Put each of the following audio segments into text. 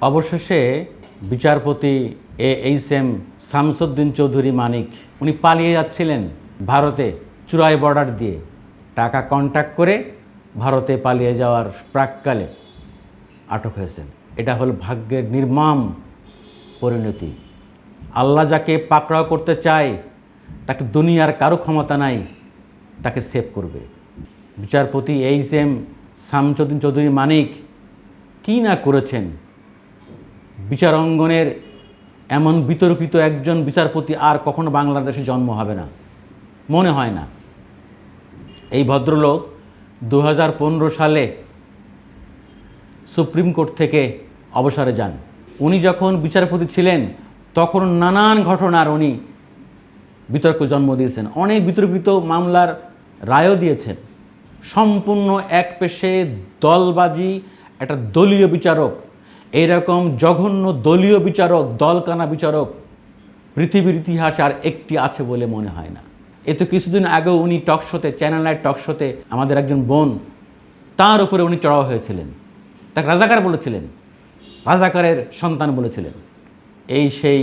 অবশেষে বিচারপতি এইচ.এম. শামসুদ্দিন চৌধুরী মানিক উনি পালিয়ে যাচ্ছিলেন ভারতে চুরাই বর্ডার দিয়ে, টাকা কন্ট্যাক্ট করে ভারতে পালিয়ে যাওয়ার প্রাক্কালে আটক হয়েছেন। এটা হল ভাগ্যের নির্মম পরিণতি। আল্লাহ যাকে পাকড়াও করতে চায় তাকে দুনিয়ার কারো ক্ষমতা নাই তাকে সেভ করবে। বিচারপতি এইচ.এম. শামসুদ্দিন চৌধুরী মানিক কী না করেছেন। বিচার অঙ্গনের এমন বিতর্কিত একজন বিচারপতি আর কখনো বাংলাদেশে জন্ম হবে না, মনে হয় না। এই ভদ্রলোক 2015 সালে সুপ্রিম কোর্ট থেকে অবসরে যান। উনি যখন বিচারপতি ছিলেন তখন নানান ঘটনার উনি বিতর্ক জন্ম দিয়েছেন, অনেক বিতর্কিত মামলার রায়ও দিয়েছেন। সম্পূর্ণ একপেশে দলবাজি একটা দলীয় বিচারক, এইরকম জঘন্য দলীয় বিচারক, দলকানা বিচারক পৃথিবীর ইতিহাসে আর একটি আছে বলে মনে হয় না। এ তো কিছুদিন আগেও উনি টকশোতে, চ্যানেল আই টকশোতে আমাদের একজন বোন, তার উপরে উনি চড়াও হয়েছিলেন, তাকে রাজাকার বলেছিলেন, রাজাকারের সন্তান বলেছিলেন। এই সেই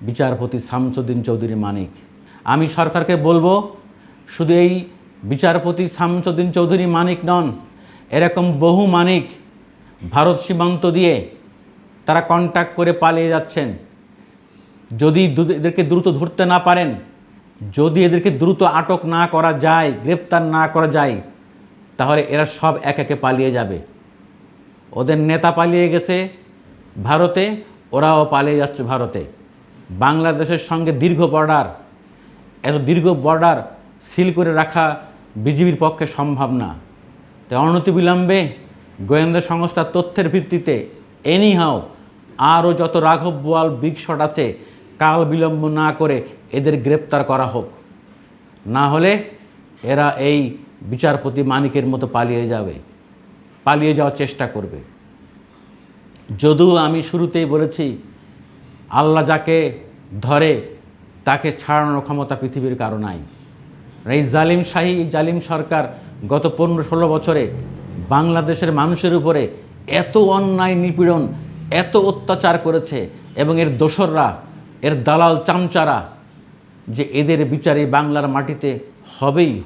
বিচারপতি শামসুদ্দিন চৌধুরী মানিক। আমি সরকারকে বলবো, শুধু এই বিচারপতি শামসুদ্দিন চৌধুরী মানিক নন, এরকম বহু মানিক ভারত সীমান্ত দিয়ে তারা কন্ট্যাক্ট করে পালিয়ে যাচ্ছেন। যদি এদেরকে দ্রুত ধরতে না পারেন, যদি এদেরকে দ্রুত আটক না করা যায়, গ্রেপ্তার না করা যায়, তাহলে এরা সব এক একে পালিয়ে যাবে। ওদের নেতা পালিয়ে গেছে ভারতে, ওরাও পালিয়ে যাচ্ছে ভারতে। বাংলাদেশের সঙ্গে দীর্ঘ বর্ডার, এত দীর্ঘ বর্ডার সিল করে রাখা বিজিবির পক্ষে সম্ভব না। তাই অনতিবিলম্বে গোয়েন্দা সংস্থার তথ্যের ভিত্তিতে এনিহাও আরও যত রাঘব বোয়াল বিগ শট আছে, কাল বিলম্ব না করে এদের গ্রেপ্তার করা হোক। না হলে এরা এই বিচারপতি মানিকের মতো পালিয়ে যাবে, পালিয়ে যাওয়ার চেষ্টা করবে। যদিও আমি শুরুতেই বলেছি, আল্লাহ যাকে ধরে তাকে ছাড়ানোর ক্ষমতা পৃথিবীর কারো নাই। এই জালিম জালিম সরকার গত 15-16 বছরে বাংলাদেশের মানুষের উপরে এত অন্যায় নিপীড়ন, এত অত্যাচার করেছে, এবং এর দোসররা, এর দালাল চামচারা, যে এদের বিচারে বাংলার মাটিতে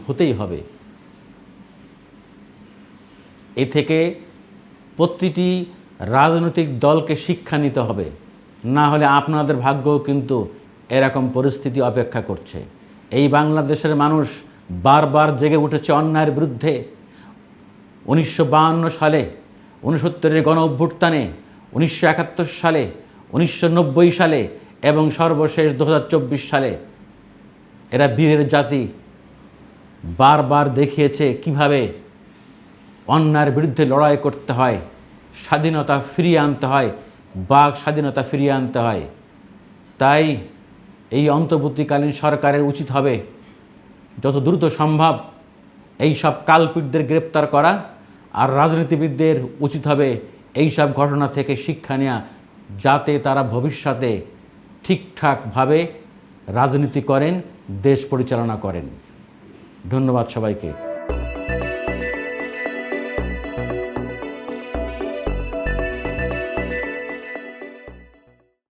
হতেই হবে। এ থেকে প্রতিটি রাজনৈতিক দলকে শিক্ষা নিতে হবে, না হলে আপনাদের ভাগ্যও কিন্তু এরকম পরিস্থিতি অপেক্ষা করছে। এই বাংলাদেশের মানুষ বারবার জেগে উঠেছে অন্যায়ের বিরুদ্ধে। 1952 সালে, 69-এর গণ অভ্যুত্থানে, 1971 সালে, 1990 সালে এবং সর্বশেষ 2024 সালে এরা বীরের জাতি বারবার দেখিয়েছে কিভাবে অন্যায়ের বিরুদ্ধে লড়াই করতে হয়, স্বাধীনতা ফিরিয়ে আনতে হয়, বাক স্বাধীনতা ফিরিয়ে আনতে হয়। তাই এই অন্তর্বর্তীকালীন সরকারের উচিত হবে যত দ্রুত সম্ভব এই সব কালপিটদের গ্রেপ্তার করা, আর রাজনীতিবিদদের উচিত হবে এই সব ঘটনা থেকে শিক্ষা নেওয়া, যাতে তারা ভবিষ্যতে ঠিকঠাকভাবে রাজনীতি করেন, দেশ পরিচালনা করেন। ধন্যবাদ সবাইকে।